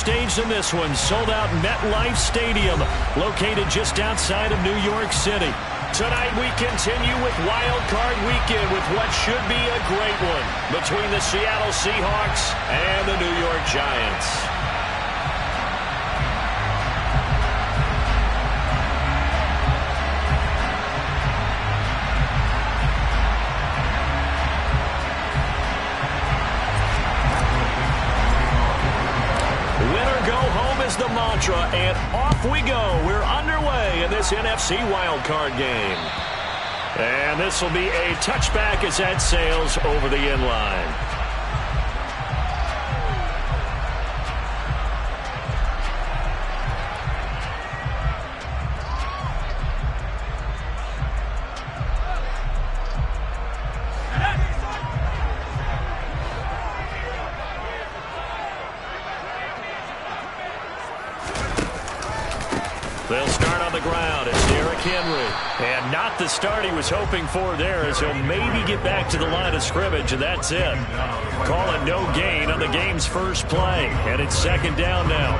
stage than this one. Sold out MetLife Stadium, located just outside of New York City. Tonight we continue with Wild Card Weekend with what should be a great one between the Seattle Seahawks and the New York Giants. The mantra, and off we go. We're underway in this NFC wildcard game. And this will be a touchback as that sails over the end line. They'll start on the ground. It's Derrick Henry. And not the start he was hoping for there, as he'll maybe get back to the line of scrimmage, and that's it. Call it no gain on the game's first play. And it's second down now.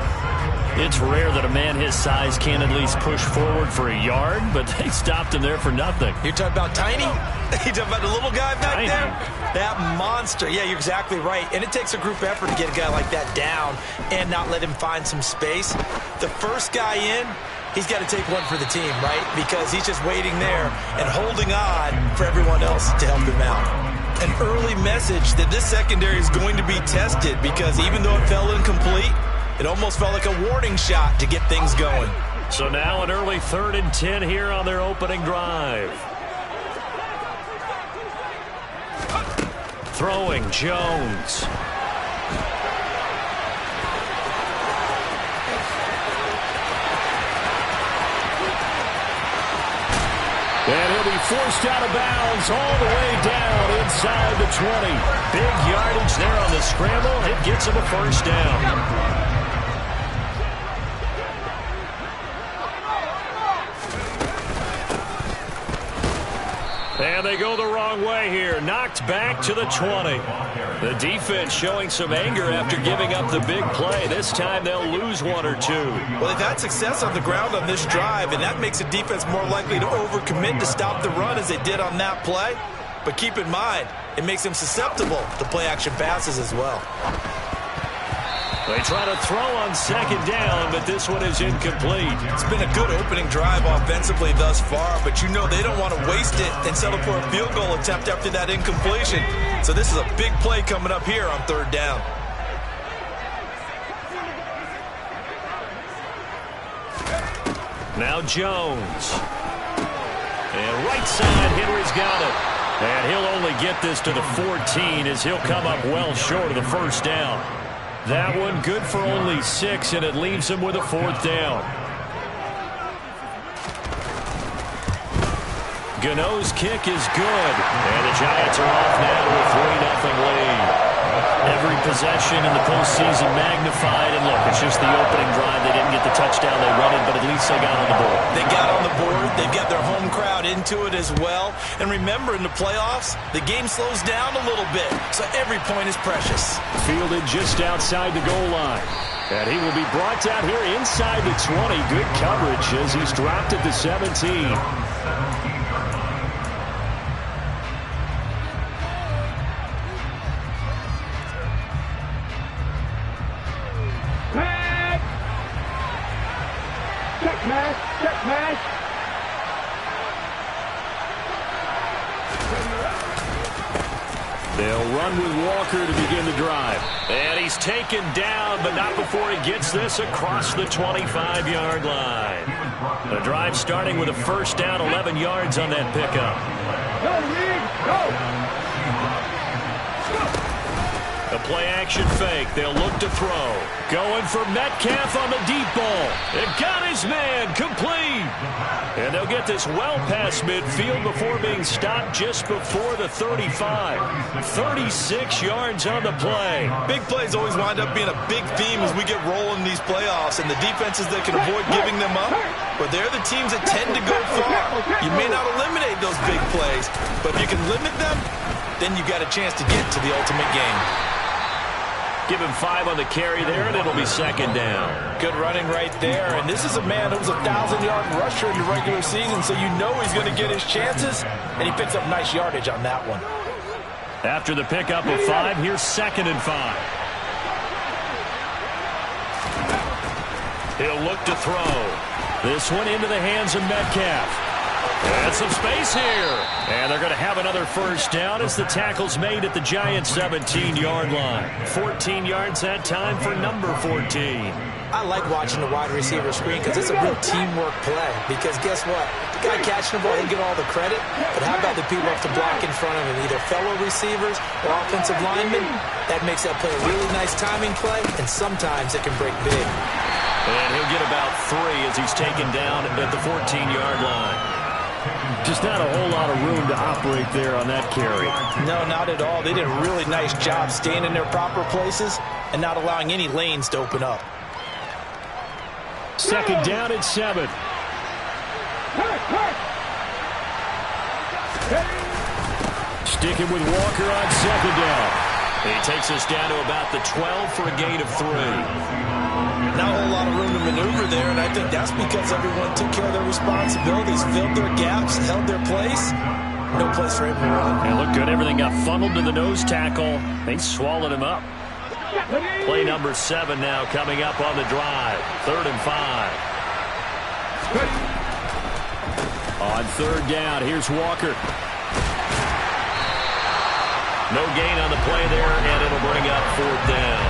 It's rare that a man his size can at least push forward for a yard, but they stopped him there for nothing. You're talking about tiny? You're talking about the little guy back there? That monster. Yeah, you're exactly right. And it takes a group effort to get a guy like that down and not let him find some space. The first guy in, he's got to take one for the team, right? Because he's just waiting there and holding on for everyone else to help him out. An early message that this secondary is going to be tested, because even though it fell incomplete, it almost felt like a warning shot to get things going. So now an early 3rd and 10 here on their opening drive. Throwing, Jones. And he'll be forced out of bounds all the way down inside the 20. Big yardage there on the scramble. It gets him a first down. And they go the wrong way here. Knocked back to the 20. The defense showing some anger after giving up the big play. This time they'll lose one or two. Well, they've had success on the ground on this drive, and that makes the defense more likely to overcommit to stop the run as they did on that play. But keep in mind, it makes them susceptible to play-action passes as well. They try to throw on second down, but this one is incomplete. It's been a good opening drive offensively thus far, but you know they don't want to waste it and settle for a field goal attempt after that incompletion. So this is a big play coming up here on 3rd down. Now Jones. And right side, Henry's got it. And he'll only get this to the 14 as he'll come up well short of the first down. That one good for only 6, and it leaves him with a 4th down. Gano's kick is good, and the Giants are off now to a 3-0 lead. Every possession in the postseason magnified, and look, it's just the opening drive. They didn't get the touchdown they wanted, but at least they got on the board. They got on the board. They've got their home crowd into it as well. And remember, in the playoffs, the game slows down a little bit, so every point is precious. Fielded just outside the goal line. And he will be brought down here inside the 20. Good coverage as he's dropped at the 17. They'll run with Walker to begin the drive. And he's taken down, but not before he gets this across the 25-yard line. The drive starting with a first down, 11 yards on that pickup. Go. A play-action fake. They'll look to throw. Going for Metcalf on the deep ball. It got his man complete. And they'll get this well past midfield before being stopped just before the 35. 36 yards on the play. Big plays always wind up being a big theme as we get rolling these playoffs, and the defenses that can avoid giving them up, but they're the teams that tend to go far. You may not eliminate those big plays, but if you can limit them, then you got a chance to get to the ultimate game. Give him 5 on the carry there, and it'll be second down. Good running right there. And this is a man who was a 1,000-yard rusher in the regular season, so you know he's going to get his chances, and he picks up nice yardage on that one. After the pickup of 5, here's second and 5. He'll look to throw. This one into the hands of Metcalf. And some space here. And they're going to have another first down as the tackle's made at the Giants' 17-yard line. 14 yards that time for number 14. I like watching the wide receiver screen because it's a real teamwork play. Because guess what? The guy catching the ball, he'll get all the credit. But how about the people up to block in front of him? Either fellow receivers or offensive linemen. That makes that play a really nice timing play. And sometimes it can break big. And he'll get about 3 as he's taken down at the 14-yard line. Just not a whole lot of room to operate there on that carry. No, not at all. They did a really nice job staying in their proper places and not allowing any lanes to open up. Second down at 7. Sticking with Walker on second down. He takes us down to about the 12 for a gain of 3. Not a whole lot of room to maneuver there, and I think that's because everyone took care of their responsibilities, filled their gaps, held their place. No place for him to run. And look good. Everything got funneled to the nose tackle. They swallowed him up. Play number 7 now coming up on the drive. 3rd and 5. On 3rd down, here's Walker. No gain on the play there, and it'll bring up 4th down.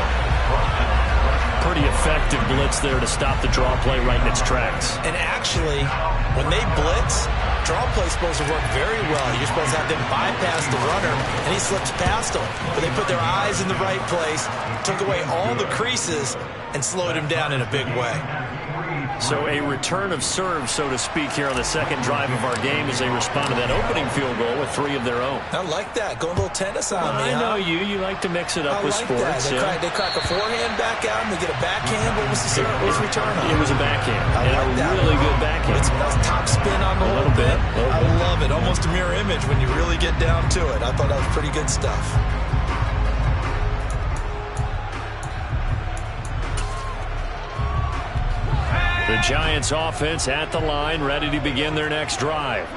Pretty effective blitz there to stop the draw play right in its tracks. And actually, when they blitz, draw play's supposed to work very well. You're supposed to have them bypass the runner, and he slips past them. But they put their eyes in the right place, took away all the creases, and slowed him down in a big way. So a return of serve, so to speak, here on the second drive of our game as they respond to that opening field goal with 3 of their own. I like that. Going a little tennis on me, I know you. You like to mix it up with sports. They crack a forehand back out, and they get a backhand. What was the return on? It was a backhand. And like a really good backhand. It's a nice top spin on the whole bit. I love it. Almost a mirror image when you really get down to it. I thought that was pretty good stuff. The Giants offense at the line, ready to begin their next drive.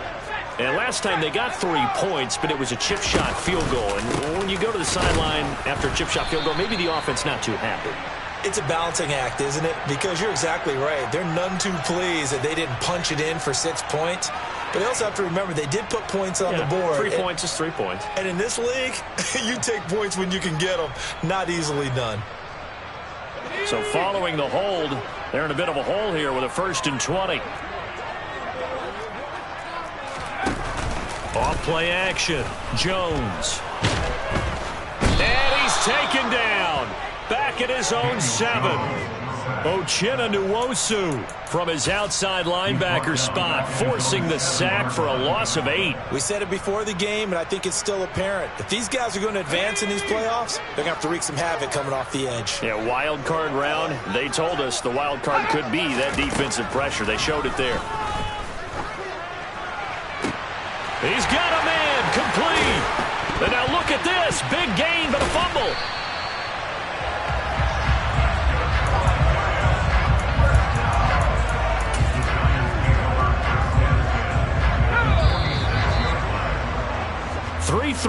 And last time they got 3 points, but it was a chip shot field goal. And when you go to the sideline after a chip shot field goal, maybe the offense not too happy. It's a balancing act, isn't it? Because you're exactly right. They're none too pleased that they didn't punch it in for 6 points. But they also have to remember they did put points on the board. 3 points is 3 points. And in this league, you take points when you can get them. Not easily done. So following the hold, they're in a bit of a hole here with a 1st and 20. Off play action. Jones. And he's taken down. Back at his own 7. Uchenna Nwosu from his outside linebacker spot, forcing the sack for a loss of 8. We said it before the game, and I think it's still apparent. If these guys are going to advance in these playoffs, they're going to have to wreak some havoc coming off the edge. Yeah, wild card round. They told us the wild card could be that defensive pressure. They showed it there. He's got a man complete. And now look at this. Big gain, but a fumble.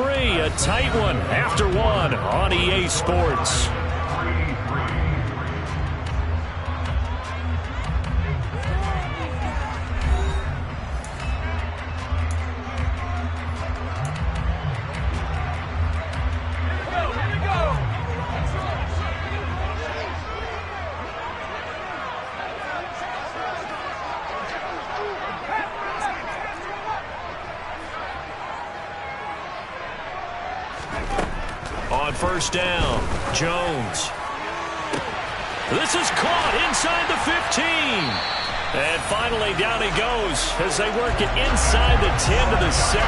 A tight one after 1 on EA Sports. On 1st down, Jones. This is caught inside the 15. And finally down he goes as they work it inside the 10 to the 7.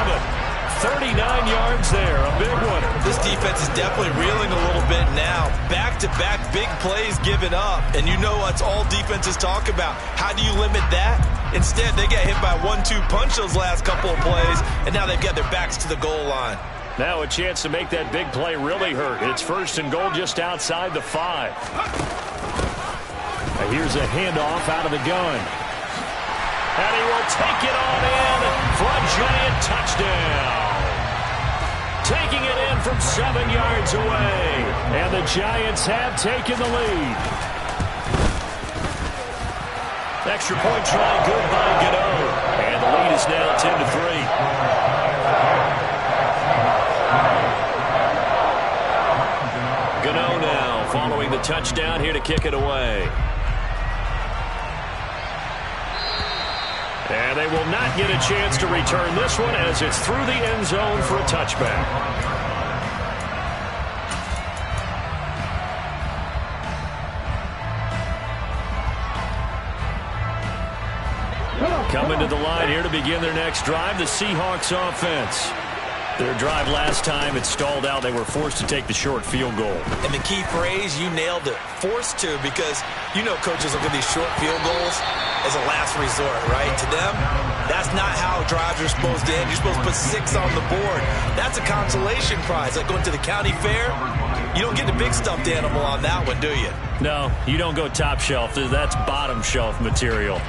39 yards there, a big one. This defense is definitely reeling a little bit now. Back-to-back big plays given up. And you know what's all defenses talk about. How do you limit that? Instead, they got hit by a 1-2 punch those last couple of plays, and now they've got their backs to the goal line. Now a chance to make that big play really hurt. It's 1st and goal just outside the 5. Now here's a handoff out of the gun. And he will take it on in for a giant touchdown. Taking it in from 7 yards away. And the Giants have taken the lead. Extra point try good by Gmen. And the lead is now 10-3. Gmen now following the touchdown here to kick it away. And they will not get a chance to return this one as it's through the end zone for a touchback. Coming to the line here to begin their next drive, the Seahawks offense. Their drive last time, it stalled out. They were forced to take the short field goal. And the key phrase, you nailed it, forced to, because you know coaches look at these short field goals as a last resort, right? To them, that's not how drives are supposed to end. You're supposed to put 6 on the board. That's a consolation prize, like going to the county fair. You don't get the big stuffed animal on that one, do you? No, you don't go top shelf. That's bottom shelf material.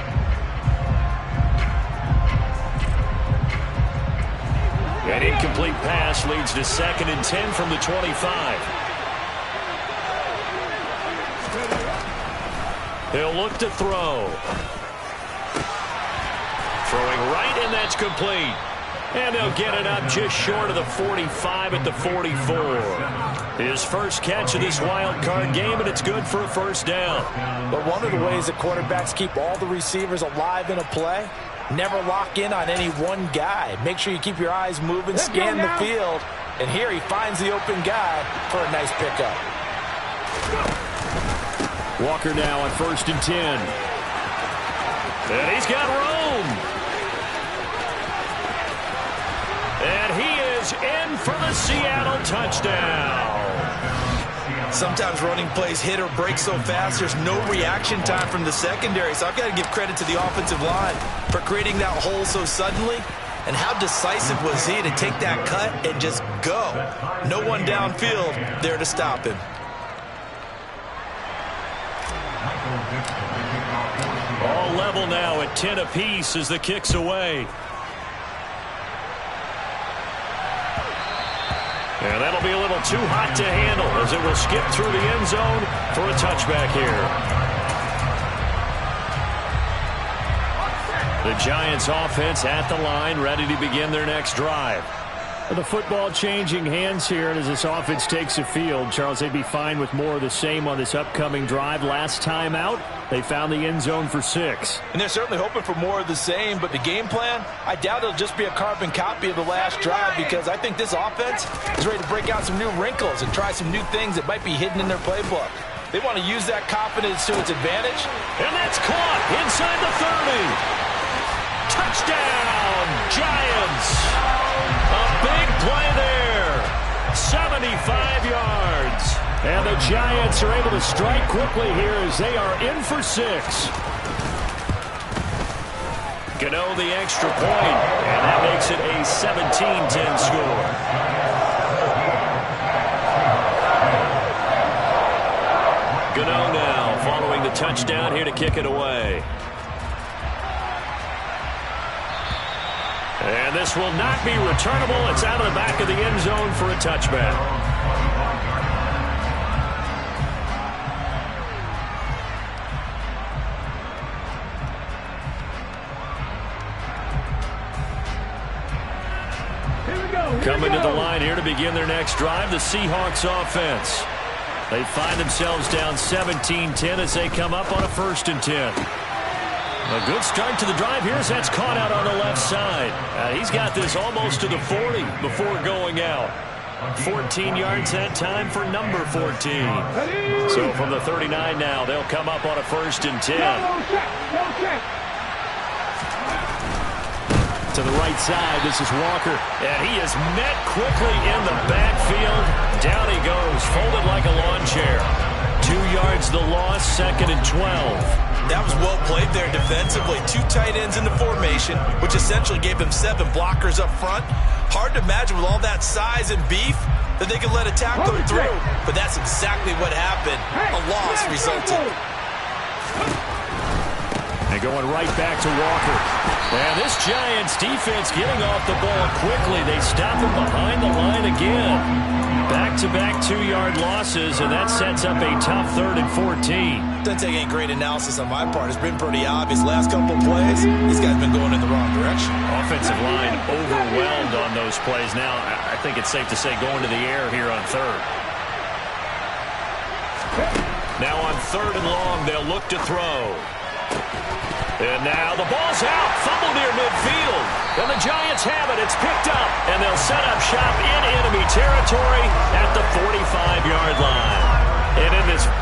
An incomplete pass leads to 2nd and 10 from the 25. He'll look to throw. Throwing right, and that's complete. And they'll get it up just short of the 45 at the 44. His first catch of this wild card game, and it's good for a 1st down. But one of the ways that quarterbacks keep all the receivers alive in a play, never lock in on any one guy. Make sure you keep your eyes moving, scan the field. And here he finds the open guy for a nice pickup. Walker now on 1st and 10. And he's got room. And he is in for the Seattle touchdown. Sometimes running plays hit or break so fast, there's no reaction time from the secondary. So I've got to give credit to the offensive line for creating that hole so suddenly. And how decisive was he to take that cut and just go? No one downfield there to stop him. All level now at 10 apiece as the kick's away. And that'll be a little too hot to handle as it will skip through the end zone for a touchback here. The Giants offense at the line, ready to begin their next drive. The football changing hands here, and as this offense takes the field, Charles, they'd be fine with more of the same on this upcoming drive. Last time out, they found the end zone for 6. And they're certainly hoping for more of the same, but the game plan, I doubt it'll just be a carbon copy of the last drive, because I think this offense is ready to break out some new wrinkles and try some new things that might be hidden in their playbook. They want to use that confidence to its advantage. And that's caught inside the 30. Touchdown, Giants. A big play there. 75 yards. And the Giants are able to strike quickly here as they are in for 6. Gano the extra point, and that makes it a 17-10 score. Gano now following the touchdown here to kick it away. And this will not be returnable. It's out of the back of the end zone for a touchback. Coming to the line here to begin their next drive, the Seahawks offense. They find themselves down 17-10 as they come up on a 1st and 10. A good start to the drive here as that's caught out on the left side. He's got this almost to the 40 before going out. 14 yards that time for number 14. So from the 39 now, they'll come up on a 1st and 10. To the right side, this is Walker. And he is met quickly in the backfield. Down he goes, folded like a lawn chair. 2 yards the loss, 2nd and 12. That was well played there defensively. 2 tight ends in the formation, which essentially gave them 7 blockers up front. Hard to imagine with all that size and beef that they could let a tackle through. But that's exactly what happened. A loss resulted. And going right back to Walker. And this Giants defense getting off the ball quickly. They stop him behind the line again. Back-to-back 2-yard losses, and that sets up a tough 3rd and 14. Doesn't take any great analysis on my part. It's been pretty obvious. Last couple of plays, these guys have been going in the wrong direction. Offensive line overwhelmed on those plays. Now, I think it's safe to say going to the air here on 3rd. Now on 3rd and long, they'll look to throw. And now the ball's out. Fumble near midfield. And the Giants have it. It's picked up. And they'll set up shop in enemy territory at the 45-yard line.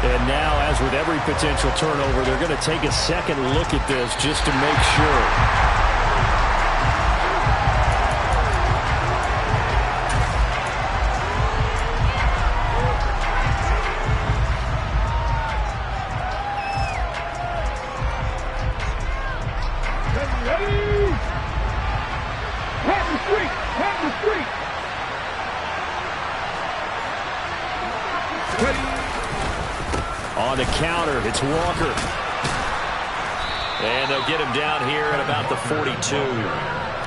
And now, as with every potential turnover, they're going to take a second look at this just to make sure. On the counter, it's Walker. And they'll get him down here at about the 42.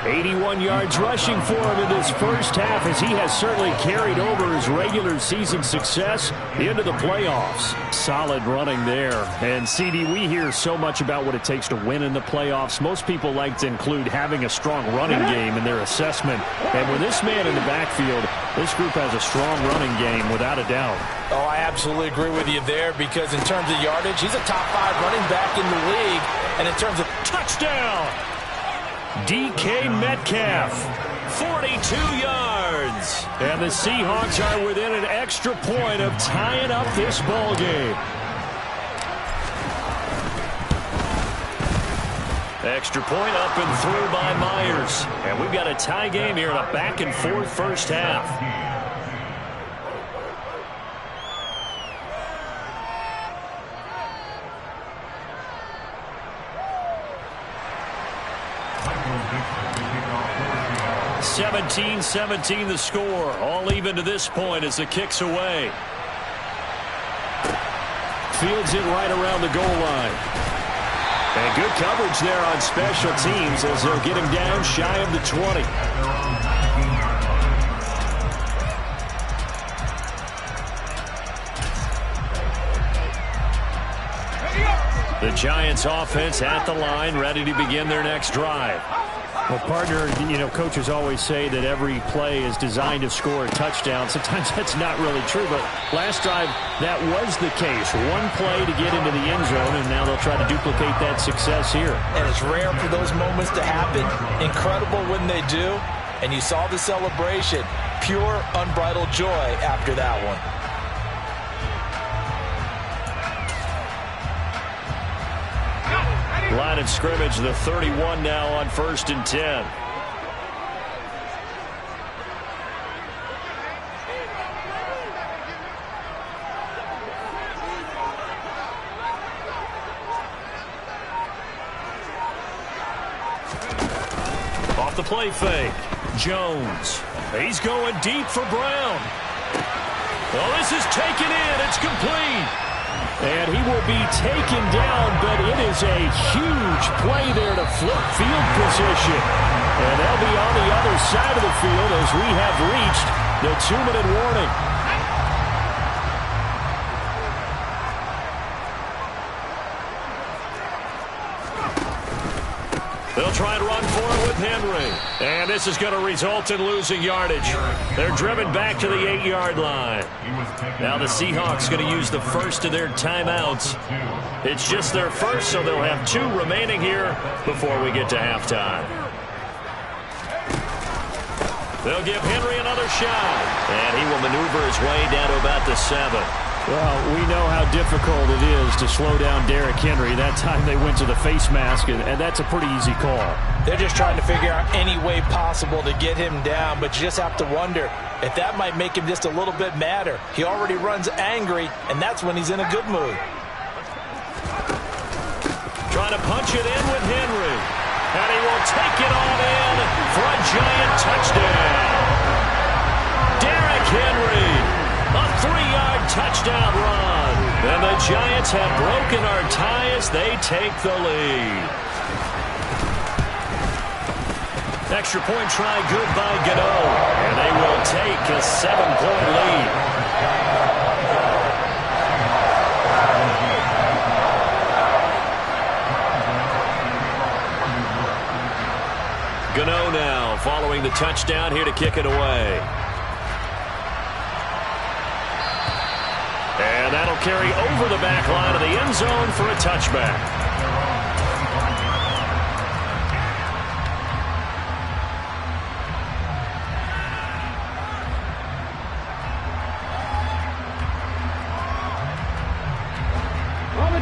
81 yards rushing for him in this first half, as he has certainly carried over his regular season success into the playoffs. Solid running there. And, CD, we hear so much about what it takes to win in the playoffs. Most people like to include having a strong running game in their assessment. And with this man in the backfield, this group has a strong running game without a doubt. Oh, I absolutely agree with you there, because in terms of yardage, he's a top 5 running back in the league. And in terms of touchdown, DK Metcalf, 42 yards. And the Seahawks are within an extra point of tying up this ball game. Extra point up and through by Myers. And we've got a tie game here in a back-and-forth first half. (17-17) the score. All even to this point as the kick's away. Fields it right around the goal line. And good coverage there on special teams as they'll get him down shy of the 20. The Giants offense at the line, ready to begin their next drive. Well, partner, coaches always say that every play is designed to score a touchdown. Sometimes that's not really true, but last drive, that was the case. One play to get into the end zone, and now they'll try to duplicate that success here. And it's rare for those moments to happen. Incredible when they do. And you saw the celebration. Pure, unbridled joy after that one. Line of scrimmage, the 31 now on 1st and 10. Off the play fake. Jones. He's going deep for Brown. Well, this is taken in. It's complete. And he will be taken down, but it is a huge play there to flip field position. And they'll be on the other side of the field as we have reached the 2-minute warning. They'll try and run for it with Henry. And this is going to result in losing yardage. They're driven back to the 8-yard line. Now the Seahawks going to use the first of their timeouts. It's just their first, so they'll have 2 remaining here before we get to halftime. They'll give Henry another shot. And he will maneuver his way down to about the 7. Well, we know how difficult it is to slow down Derrick Henry. That time they went to the face mask, and that's a pretty easy call. They're just trying to figure out any way possible to get him down, but you just have to wonder if that might make him just a little bit madder. He already runs angry, and that's when he's in a good mood. trying to punch it in with Henry. And he will take it on in for a giant touchdown. Derrick Henry, a 3-yard touchdown run. And the Giants have broken our tie as they take the lead. Extra point try good by Gmen. And they will take a 7-point lead. Gmen now following the touchdown here to kick it away. And that'll carry over the back line of the end zone for a touchback.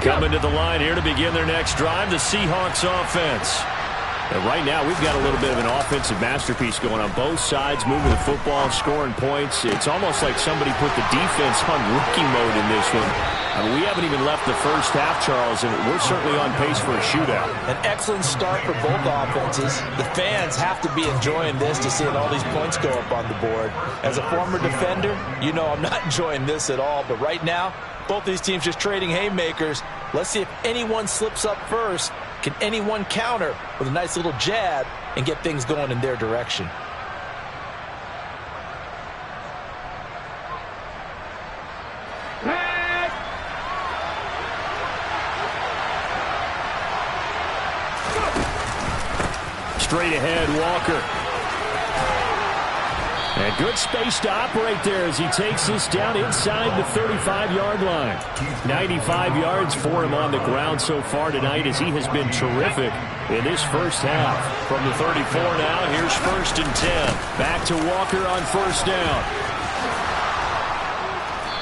Coming to the line here to begin their next drive, the Seahawks offense. And right now, we've got a little bit of an offensive masterpiece going on both sides, moving the football, scoring points. It's almost like somebody put the defense on rookie mode in this one. I mean, we haven't even left the first half, Charles, and we're certainly on pace for a shootout. An excellent start for both offenses. The fans have to be enjoying this to see all these points go up on the board. As a former defender, you know I'm not enjoying this at all. But right now, both these teams just trading haymakers. Let's see if anyone slips up first. Can anyone counter with a nice little jab and get things going in their direction? Straight ahead, Walker. And good space to operate there as he takes this down inside the 35-yard line. 95 yards for him on the ground so far tonight as he has been terrific in this first half. From the 34 now, here's 1st and 10. Back to Walker on 1st down.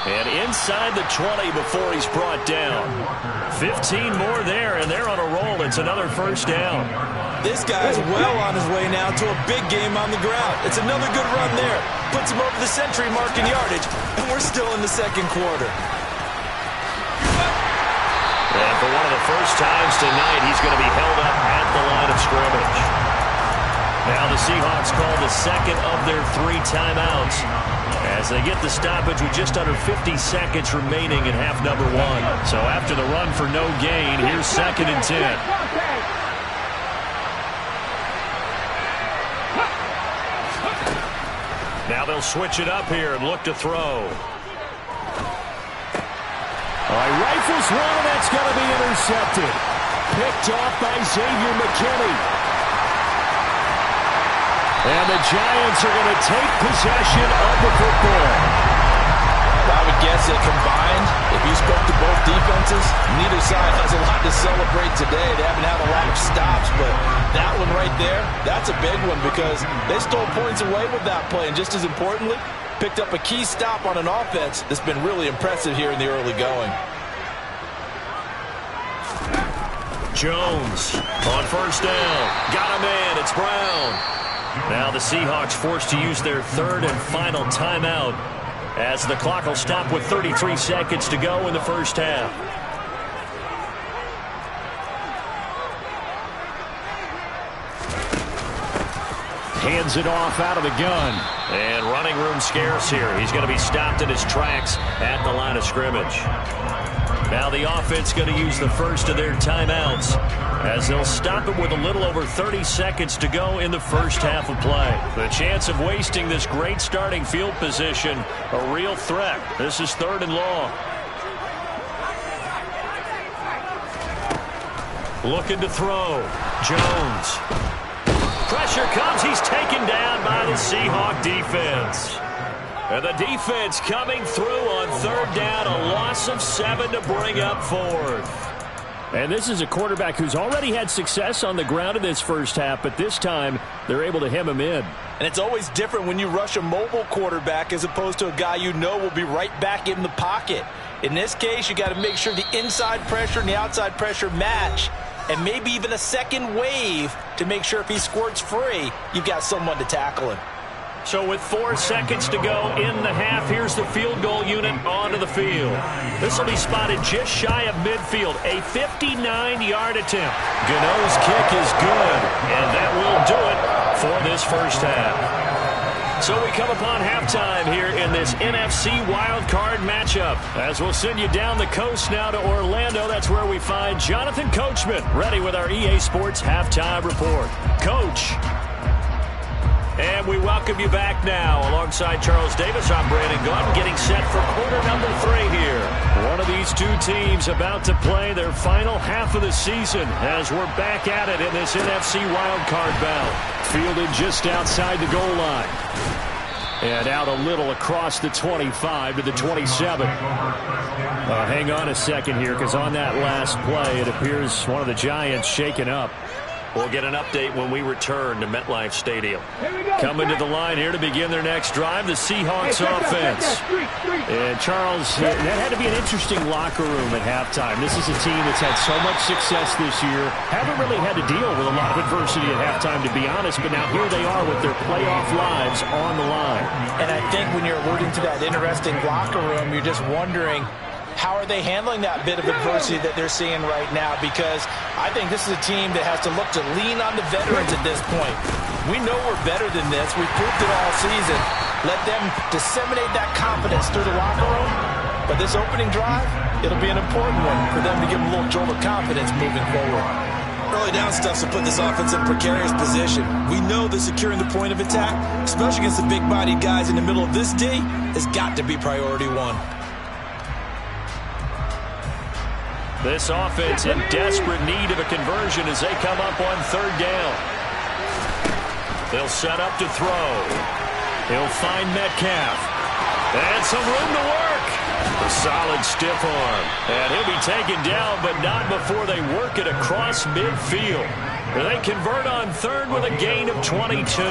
And inside the 20 before he's brought down. 15 more there, and they're on a roll. It's another 1st down. This guy's well on his way now to a big game on the ground. It's another good run there. Puts him over the century mark in yardage, and we're still in the second quarter. And for one of the first times tonight, he's going to be held up at the line of scrimmage. Now the Seahawks call the second of their 3 timeouts as they get the stoppage with just under 50 seconds remaining in half number 1. So after the run for no gain, here's 2nd and 10. Now they'll switch it up here and look to throw. All right, rifles one, and that's going to be intercepted. Picked off by Xavier McKinney. And the Giants are going to take possession of the football. I would guess that combined, if you spoke to both defenses, neither side has a lot to celebrate today. They haven't had a lot of stops, but that one right there, that's a big one because they stole points away with that play. And just as importantly, picked up a key stop on an offense that's been really impressive here in the early going. Jones on 1st down. Got him in. It's Brown. Now the Seahawks forced to use their 3rd and final timeout as the clock will stop with 33 seconds to go in the first half. Hands it off out of the gun. And running room scarce here. He's going to be stopped in his tracks at the line of scrimmage. Now the offense going to use the first of their timeouts as they'll stop it with a little over 30 seconds to go in the first half of play. The chance of wasting this great starting field position, a real threat. This is 3rd and long. Looking to throw. Jones. Pressure comes. He's taken down by the Seahawk defense. And the defense coming through on 3rd down. A loss of 7 to bring up 4th. And this is a quarterback who's already had success on the ground in this first half, but this time they're able to hem him in. And it's always different when you rush a mobile quarterback as opposed to a guy you know will be right back in the pocket. In this case, you got to make sure the inside pressure and the outside pressure match, and maybe even a second wave to make sure if he squirts free, you've got someone to tackle him. So with 4 seconds to go in the half, here's the field goal unit onto the field. This will be spotted just shy of midfield, a 59-yard attempt. Gano's kick is good, and that will do it for this first half. So we come upon halftime here in this NFC wildcard matchup. As we'll send you down the coast now to Orlando, that's where we find Jonathan Coachman ready with our EA Sports halftime report. Coach. And we welcome you back now. Alongside Charles Davis, I'm Brandon Gaudin, getting set for quarter number 3 here. One of these two teams about to play their final half of the season as we're back at it in this NFC wildcard bout. Fielded just outside the goal line. And out a little across the 25 to the 27. Hang on a second here, because on that last play, it appears one of the Giants shaken up. We'll get an update when we return to MetLife Stadium. Coming to the line here to begin their next drive, the Seahawks offense. And Charles, that had to be an interesting locker room at halftime. This is a team that's had so much success this year. Haven't really had to deal with a lot of adversity at halftime, to be honest, but now here they are with their playoff lives on the line. And I think when you're alluding to that interesting locker room, you're just wondering, how are they handling that bit of adversity that they're seeing right now? Because I think this is a team that has to look to lean on the veterans at this point. We know we're better than this. We've proved it all season. Let them disseminate that confidence through the locker room. But this opening drive, it'll be an important one for them to give them a little jolt of confidence moving forward. Early down stuffs will put this offense in a precarious position. We know that securing the point of attack, especially against the big-bodied guys in the middle of this D, has got to be priority one. This offense in desperate need of a conversion as they come up on 3rd down. They'll set up to throw. He'll find Metcalf. And some room to work. A solid stiff arm. And he'll be taken down, but not before they work it across midfield. They convert on 3rd with a gain of 22.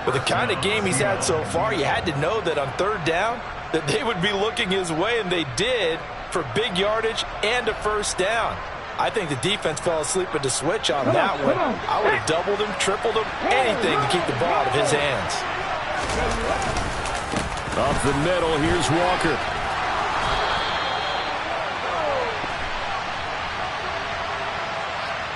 With the kind of game he's had so far, you had to know that on 3rd down that they would be looking his way, and they did, for big yardage and a first down. I think the defense fell asleep at the switch on that one. I would have doubled him, tripled him, anything to keep the ball out of his hands. Up the middle, here's Walker.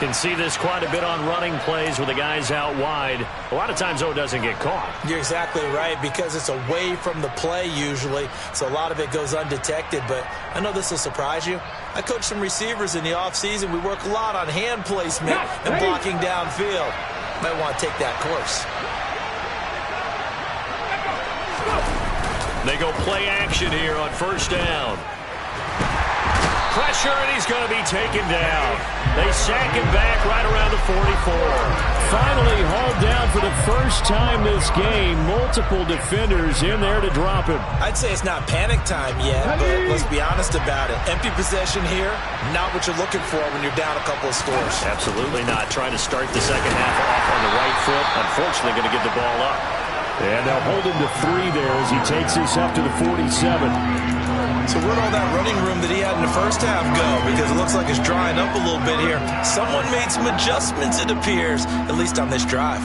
Can see this quite a bit on running plays with the guys out wide. A lot of times, though, it doesn't get caught. You're exactly right, because it's away from the play usually, so a lot of it goes undetected. But I know this will surprise you. I coach some receivers in the offseason. We work a lot on hand placement and blocking downfield. Might want to take that course. They go play action here on 1st down. Pressure, and he's going to be taken down. They sack him back right around the 44. Finally hauled down for the first time this game. Multiple defenders in there to drop him. I'd say it's not panic time yet, but let's be honest about it. Empty possession here, not what you're looking for when you're down a couple of scores. Absolutely not. Trying to start the second half off on the right foot. Unfortunately, going to give the ball up. And they'll hold him to 3 there as he takes this up to the 47. So where'd all that running room that he had in the first half go? Because it looks like it's drying up a little bit here. Someone made some adjustments, it appears, at least on this drive.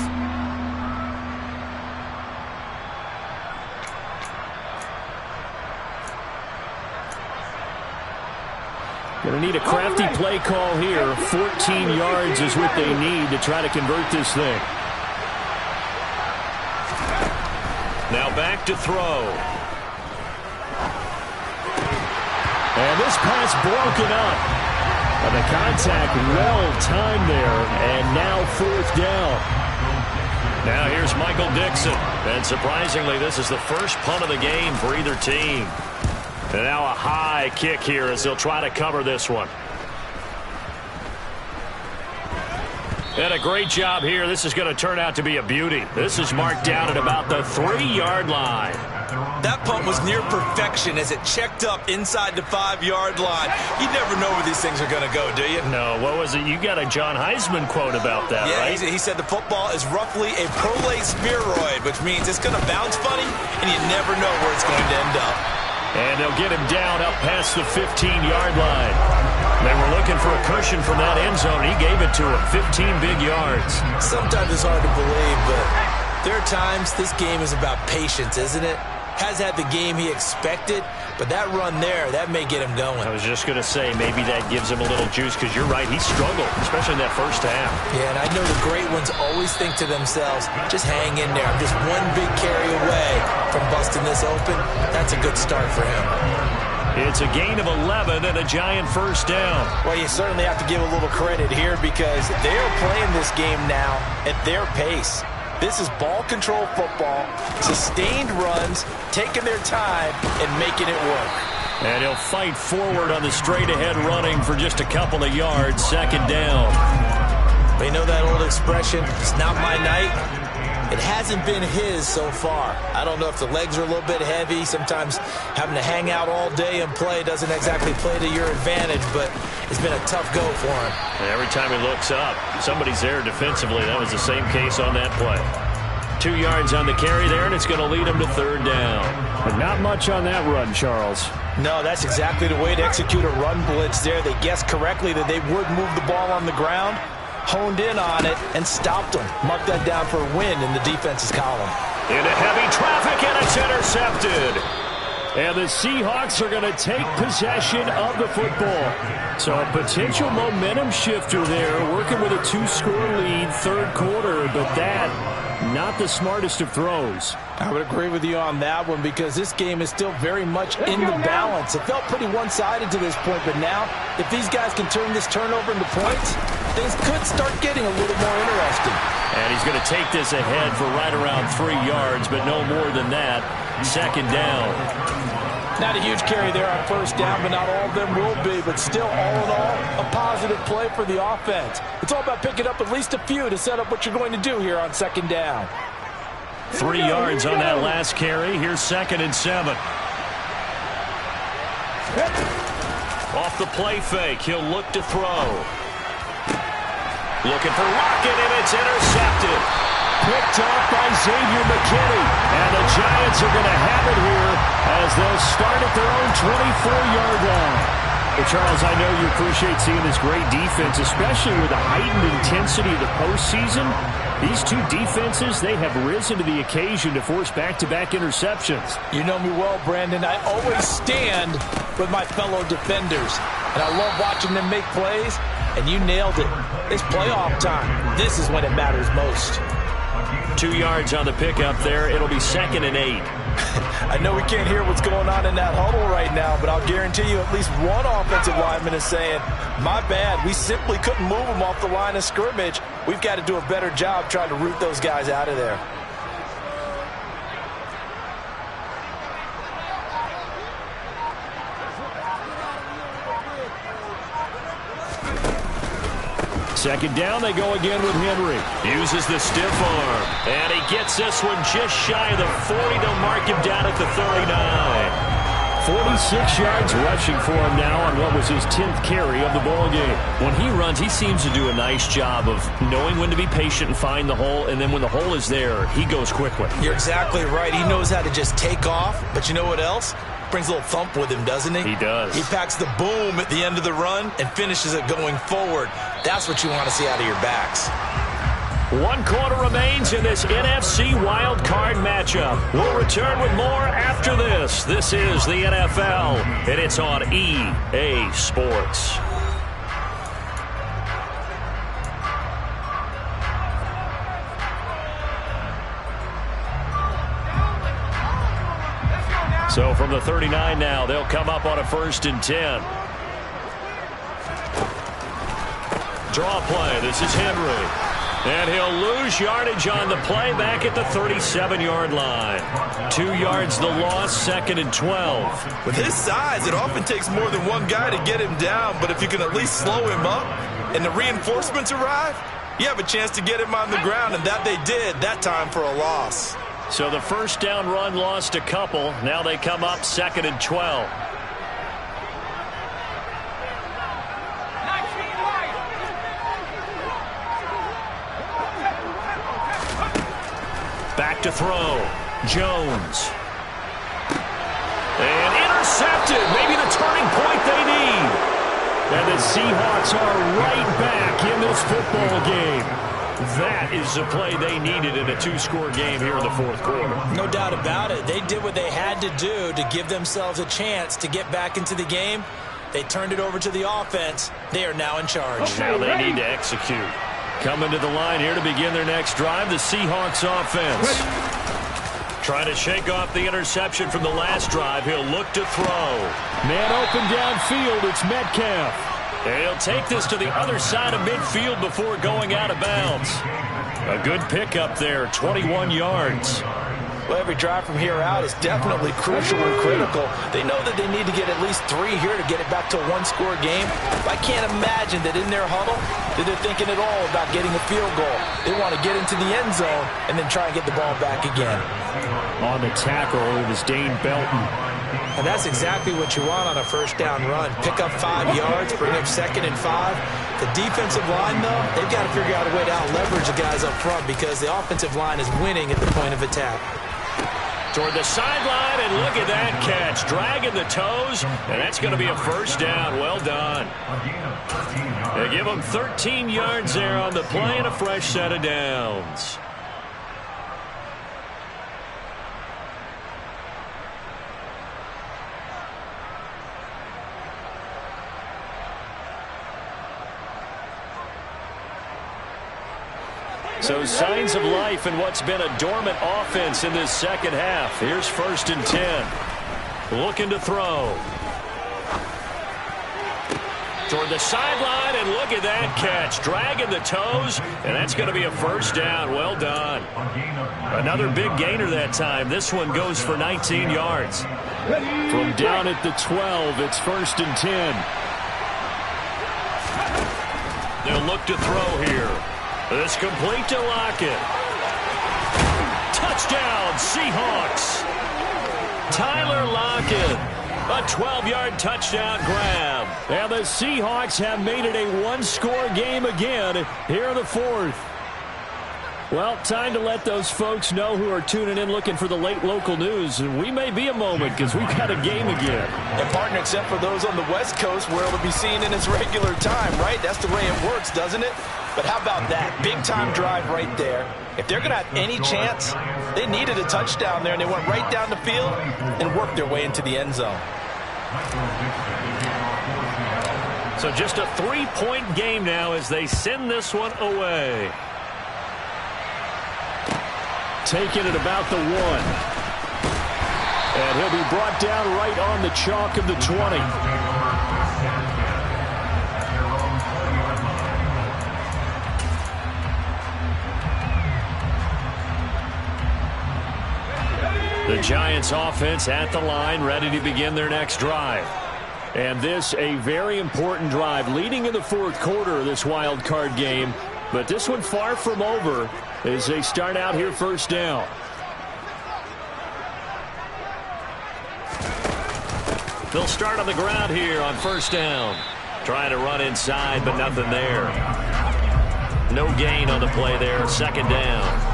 Going to need a crafty play call here. 14 yards is what they need to try to convert this thing. Now back to throw. And this pass broken up. And the contact well timed there. And now 4th down. Now here's Michael Dixon. And surprisingly, this is the first punt of the game for either team. And now a high kick here as they'll try to cover this one. And a great job here. This is going to turn out to be a beauty. This is marked down at about the 3-yard line. That punt was near perfection as it checked up inside the 5-yard line. You never know where these things are going to go, do you? No, what was it? You got a John Heisman quote about that, right? Yeah, he said the football is roughly a prolate spheroid, which means it's going to bounce funny, and you never know where it's going to end up. And they'll get him down up past the 15-yard line. They were looking for a cushion from that end zone. He gave it to him. 15 big yards. Sometimes it's hard to believe, but There are times this game is about patience, isn't it? Has had the game he expected, but that run there, that may get him going. I was just going to say, maybe that gives him a little juice, because you're right, he struggled, especially in that first half. Yeah, and I know the great ones always think to themselves, just hang in there. I'm just one big carry away from busting this open. That's a good start for him. It's a gain of 11 and a giant first down. Well, you certainly have to give a little credit here because they're playing this game now at their pace. This is ball control football, sustained runs, taking their time, and making it work. And he'll fight forward on the straight-ahead running for just a couple of yards, second down. They know that old expression, it's not my night. It hasn't been his so far. I don't know if the legs are a little bit heavy. Sometimes having to hang out all day and play doesn't exactly play to your advantage, but it's been a tough go for him. And every time he looks up, somebody's there defensively. That was the same case on that play. 2 yards on the carry there, and it's going to lead him to third down. But not much on that run, Charles. No, that's exactly the way to execute a run blitz there. They guessed correctly that they would move the ball on the ground, honed in on it, and stopped them. Marked that down for a win in the defense's column. Into heavy traffic, and it's intercepted. And the Seahawks are going to take possession of the football. So a potential momentum shifter there, working with a 2-score lead, third quarter, but that, not the smartest of throws. I would agree with you on that one because this game is still very much in the balance. It felt pretty one-sided to this point, but now, if these guys can turn this turnover into points, things could start getting a little more interesting. And he's going to take this ahead for right around 3 yards, but no more than that. Second down. Not a huge carry there on first down, but not all of them will be. But still, all in all, a positive play for the offense. It's all about picking up at least a few to set up what you're going to do here on second down. 3 yards on that last carry. Here's 2nd and 7. Off the play fake, he'll look to throw. Looking for Lockett, and it's intercepted. Picked off by Xavier McKinney. And the Giants are going to have it here as they'll start at their own 24-yard line. Well, Charles, I know you appreciate seeing this great defense, especially with the heightened intensity of the postseason. These two defenses, they have risen to the occasion to force back-to-back interceptions. You know me well, Brandon. I always stand with my fellow defenders. And I love watching them make plays, and you nailed it. It's playoff time. This is when it matters most. 2 yards on the pickup there. It'll be 2nd and 8. I know we can't hear what's going on in that huddle right now, but I'll guarantee you at least one offensive lineman is saying, my bad, we simply couldn't move them off the line of scrimmage. We've got to do a better job trying to root those guys out of there. Second down, they go again with Henry. Uses the stiff arm. And he gets this one just shy of the 40. They'll mark him down at the 39. 46 yards rushing for him now on what was his 10th carry of the ballgame. When he runs, he seems to do a nice job of knowing when to be patient and find the hole, and then when the hole is there, he goes quickly. You're exactly right. He knows how to just take off, but you know what else? Brings a little thump with him, doesn't he? He does. He packs the boom at the end of the run and finishes it going forward. That's what you want to see out of your backs. 1 quarter remains in this NFC Wild Card matchup. We'll return with more after this. This is the NFL, and it's on EA Sports. So from the 39 now, they'll come up on a 1st and 10. Draw play. This is Henry. And he'll lose yardage on the play back at the 37-yard line. 2 yards the loss, 2nd and 12. With his size, it often takes more than one guy to get him down, but if you can at least slow him up and the reinforcements arrive, you have a chance to get him on the ground, and that they did that time for a loss. So the first down run lost a couple. Now they come up 2nd and 12. Back to throw. Jones. And intercepted. Maybe the turning point they need. And the Seahawks are right back in this football game. That is the play they needed in a two-score game here in the fourth quarter. No doubt about it. They did what they had to do to give themselves a chance to get back into the game. They turned it over to the offense. They are now in charge. Now they need to execute. Coming to the line here to begin their next drive, the Seahawks offense. Trying to shake off the interception from the last drive. He'll look to throw. Man open downfield. It's Metcalf. And he'll take this to the other side of midfield before going out of bounds. A good pickup there, 21 yards. Well, every drive from here out is definitely crucial and critical. They know that they need to get at least 3 here to get it back to a one-score game. I can't imagine that in their huddle that they're thinking at all about getting a field goal. They want to get into the end zone and then try and get the ball back again. On the tackle, it was Dane Belton. And that's exactly what you want on a first down run. Pick up 5 yards, bring up 2nd and 5. The defensive line, though, they've got to figure out a way to out-leverage the guys up front because the offensive line is winning at the point of attack. Toward the sideline, and look at that catch. Dragging the toes, and that's going to be a first down. Well done. They give them 13 yards there on the play and a fresh set of downs. So signs of life in what's been a dormant offense in this second half. Here's 1st and 10. Looking to throw. Toward the sideline, and look at that catch. Dragging the toes, and that's going to be a first down. Well done. Another big gainer that time. This one goes for 19 yards. From down at the 12, it's 1st and 10. They'll look to throw here. This complete to Lockett. Touchdown, Seahawks. Tyler Lockett. A 12-yard touchdown grab. And the Seahawks have made it a one-score game again here in the fourth. Well, time to let those folks know who are tuning in looking for the late local news. And we may be a moment because we've got a game again. And partner, except for those on the West Coast where it'll be seen in its regular time, right? That's the way it works, doesn't it? But how about that? Big-time drive right there. If they're going to have any chance, they needed a touchdown there, and they went right down the field and worked their way into the end zone. So just a 3-point game now as they send this one away. Taking it about the 1. And he'll be brought down right on the chalk of the 20. The Giants offense at the line, ready to begin their next drive. And this a very important drive leading in the fourth quarter of this wild card game. But this one far from over as they start out here first down. They'll start on the ground here on first down. Trying to run inside, but nothing there. No gain on the play there, 2nd down.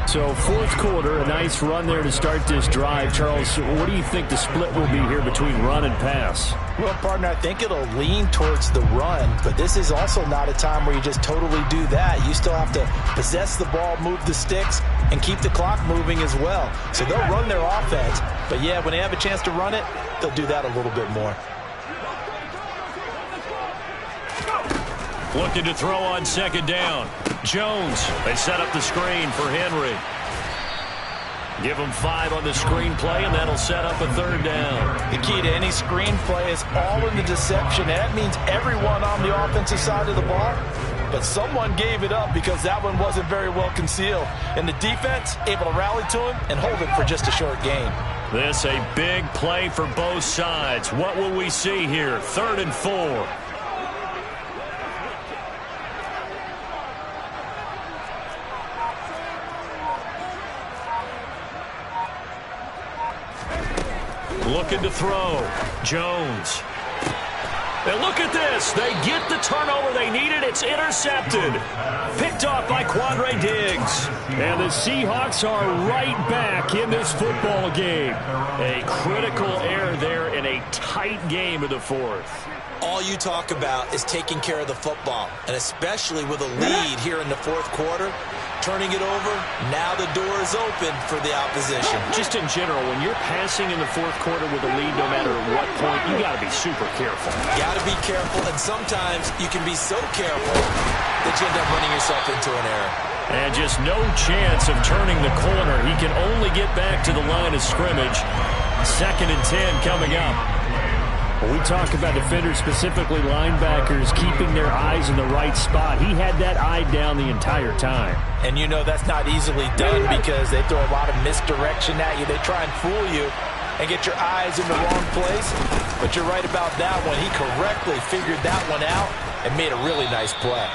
So fourth quarter, a nice run there to start this drive. Charles, what do you think the split will be here between run and pass? Well, partner, I think it'll lean towards the run, but this is also not a time where you just totally do that. You still have to possess the ball, move the sticks, and keep the clock moving as well. So they'll run their offense, but yeah, when they have a chance to run it, they'll do that a little bit more. Looking to throw on 2nd down. Jones, they set up the screen for Henry. Give him 5 on the screen play, and that'll set up a 3rd down. The key to any screen play is all in the deception. That means everyone on the offensive side of the ball. But someone gave it up because that one wasn't very well concealed. And the defense able to rally to him and hold it for just a short gain. This a big play for both sides. What will we see here? 3rd and 4. Looking to throw. Jones. And look at this. They get the turnover they needed. It's intercepted. Picked off by Quandre Diggs. And the Seahawks are right back in this football game. A critical error there in a tight game in the fourth. all you talk about is taking care of the football, and especially with a lead here in the fourth quarter, turning it over, now the door is open for the opposition. Just in general, when you're passing in the fourth quarter with a lead, no matter what point, you got to be super careful. Got to be careful, and sometimes you can be so careful that you end up running yourself into an error. And just no chance of turning the corner. He can only get back to the line of scrimmage. 2nd and 10 coming up. When we talk about defenders, specifically linebackers, keeping their eyes in the right spot, he had that eye down the entire time. And you know that's not easily done because they throw a lot of misdirection at you. They try and fool you and get your eyes in the wrong place. But you're right about that one. He correctly figured that one out and made a really nice play.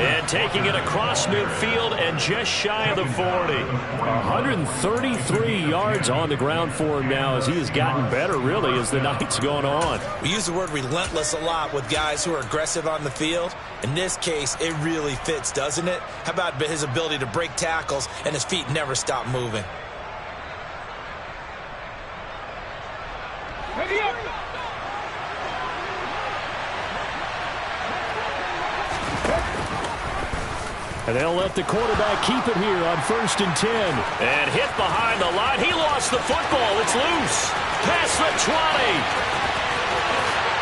And taking it across midfield and just shy of the 40. 133 yards on the ground for him now as he has gotten better, really, as the night's gone on. We use the word relentless a lot with guys who are aggressive on the field. In this case, it really fits, doesn't it? How about his ability to break tackles and his feet never stop moving? Ready up! And they'll let the quarterback keep it here on 1st and 10. And hit behind the line. He lost the football. It's loose. Past the 20.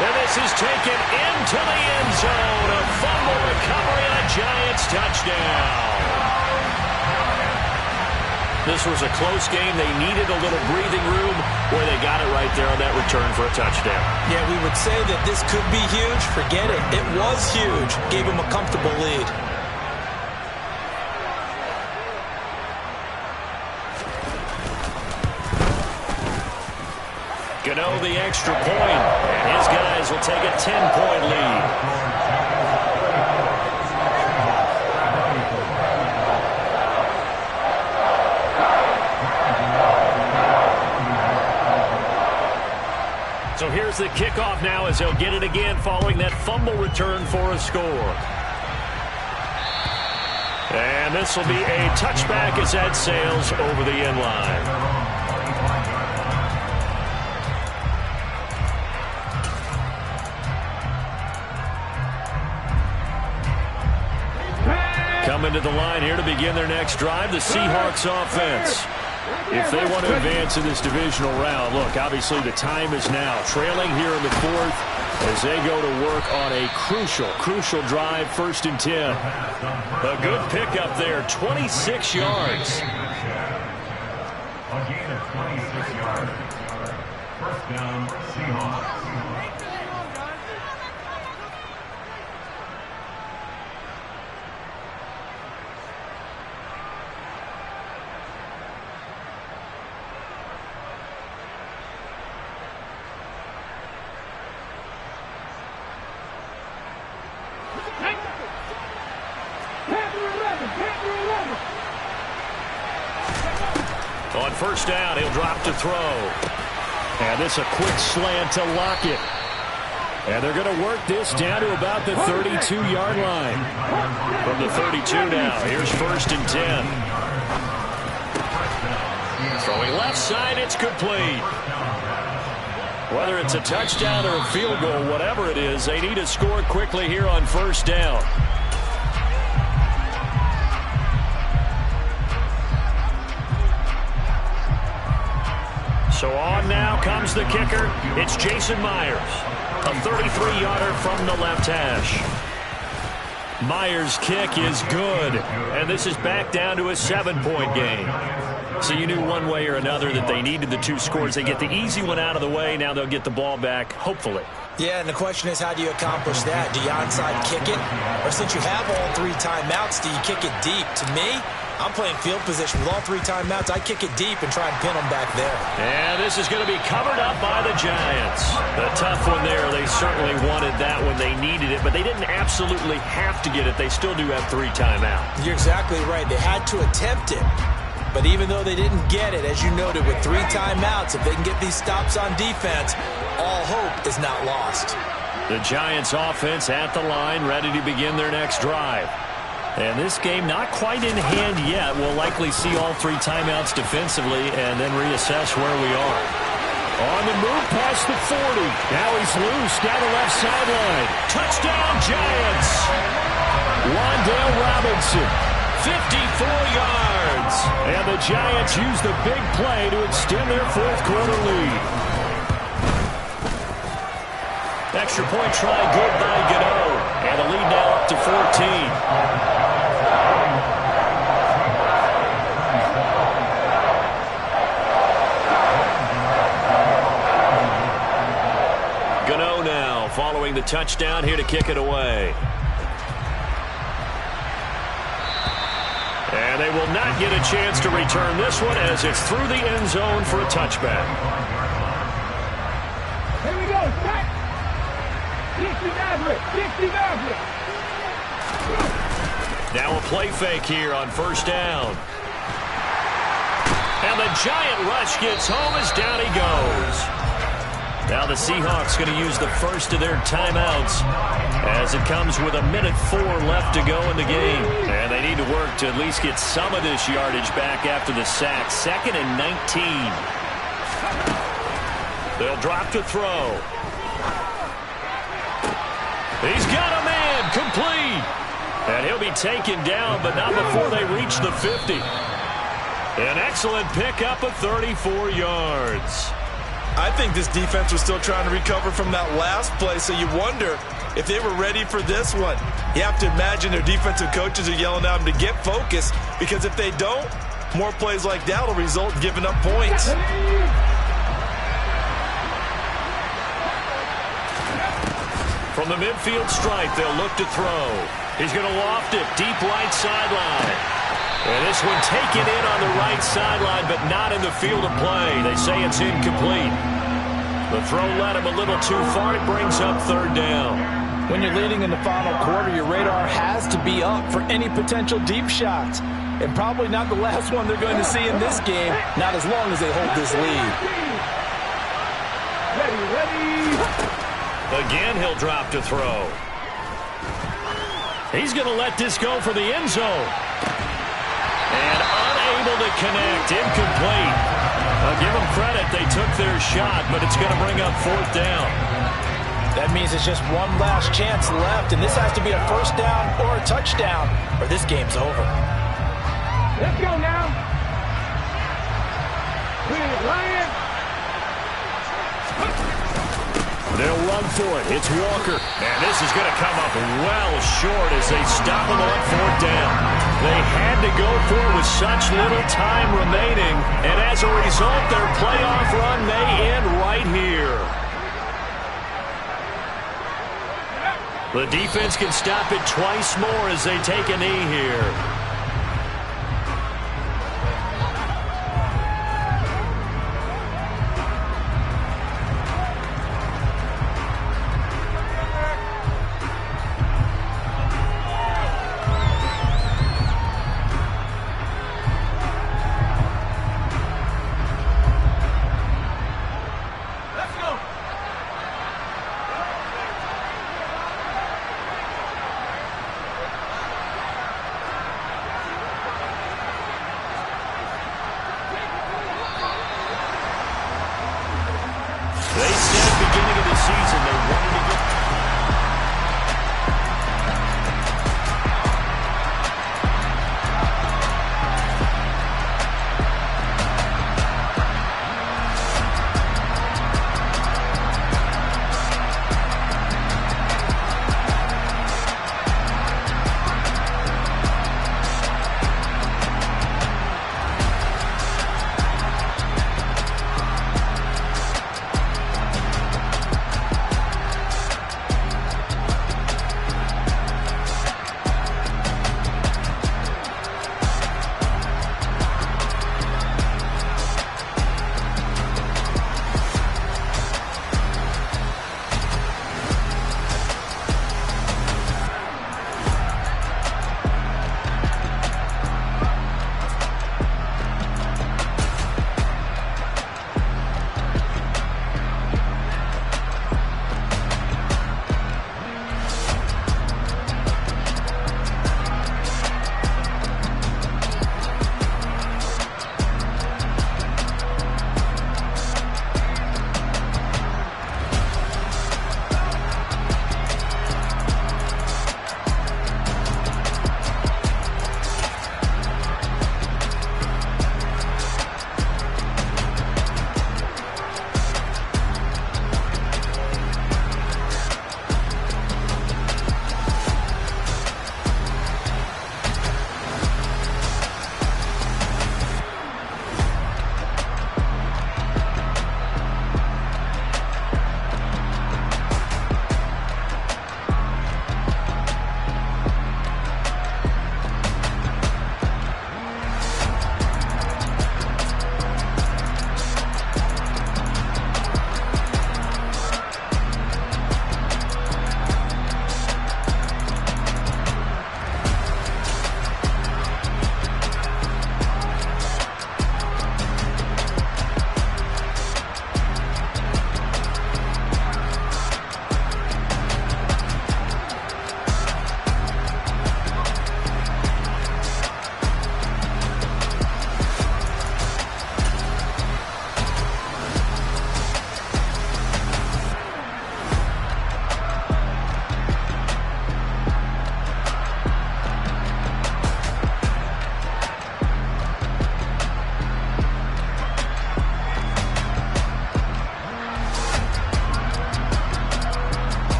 And this is taken into the end zone. A fumble recovery and a Giants touchdown. This was a close game. They needed a little breathing room where they got it right there on that return for a touchdown. Yeah, we would say that this could be huge. Forget it. It was huge. Gave him a comfortable lead. Gano the extra point, and his guys will take a 10-point lead. So here's the kickoff now as he'll get it again following that fumble return for a score. And this will be a touchback as that sails over the end line. Coming to the line here to begin their next drive, the Seahawks offense. If they want to advance in this divisional round, look, obviously the time is now. Trailing here in the fourth as they go to work on a crucial drive, 1st and 10. A good pickup there, 26 yards. A gain of 26 yards. First down, Seahawks. On 1st down, he'll drop to throw. And this a quick slant to Lockett. And they're going to work this down to about the 32-yard line. From the 32 now, here's 1st and 10. Throwing left side, it's complete. Whether it's a touchdown or a field goal, whatever it is, they need to score quickly here on 1st down. So on now comes the kicker. It's Jason Myers. A 33-yarder from the left hash. Myers' kick is good. And this is back down to a 7-point game. So you knew one way or another that they needed the 2 scores. They get the easy one out of the way. Now they'll get the ball back, hopefully. Yeah, and the question is, how do you accomplish that? Do you onside kick it? Or since you have all 3 timeouts, do you kick it deep? To me, I'm playing field position with all 3 timeouts. I kick it deep and try and pin them back there. And this is going to be covered up by the Giants. A tough one there. They certainly wanted that when they needed it, but they didn't absolutely have to get it. They still do have 3 timeouts. You're exactly right. They had to attempt it. But even though they didn't get it, as you noted, with 3 timeouts, if they can get these stops on defense, all hope is not lost. The Giants offense at the line, ready to begin their next drive. And this game not quite in hand yet. We'll likely see all 3 timeouts defensively and then reassess where we are. On the move past the 40. Now he's loose down the left sideline. Touchdown, Giants. Wan'Dale Robinson, 54 yards. And the Giants use the big play to extend their fourth quarter lead. Extra point try good by Gmen. And the lead now up to 14. Following the touchdown, here to kick it away. And they will not get a chance to return this one as it's through the end zone for a touchback. Here we go, Scott. 60 Maverick. Now a play fake here on first down. And the Giant rush gets home as down he goes. Now the Seahawks going to use the first of their timeouts as it comes with 1:04 left to go in the game. And they need to work to at least get some of this yardage back after the sack. 2nd and 19. They'll drop to throw. He's got a man, complete. And he'll be taken down, but not before they reach the 50. An excellent pickup of 34 yards. I think this defense was still trying to recover from that last play, so you wonder if they were ready for this one. You have to imagine their defensive coaches are yelling at them to get focused, because if they don't, more plays like that will result in giving up points. From the midfield stripe, they'll look to throw. He's going to loft it deep right sideline. And this one taken in on the right sideline, but not in the field of play. They say it's incomplete. The throw led him a little too far. It brings up third down. When you're leading in the final quarter, your radar has to be up for any potential deep shots. And probably not the last one they're going to see in this game, not as long as they hold this lead. Again, he'll drop to throw. He's going to let this go for the end zone. And unable to connect, incomplete. I'll give them credit, they took their shot, but it's going to bring up fourth down. That means it's just one last chance left, and this has to be a first down or a touchdown, or this game's over. Let's go now. Lion. They'll run for it. It's Walker. And this is going to come up well short as they stop him on fourth down. They had to go for it with such little time remaining. And as a result, their playoff run may end right here. The defense can stop it twice more as they take a knee here.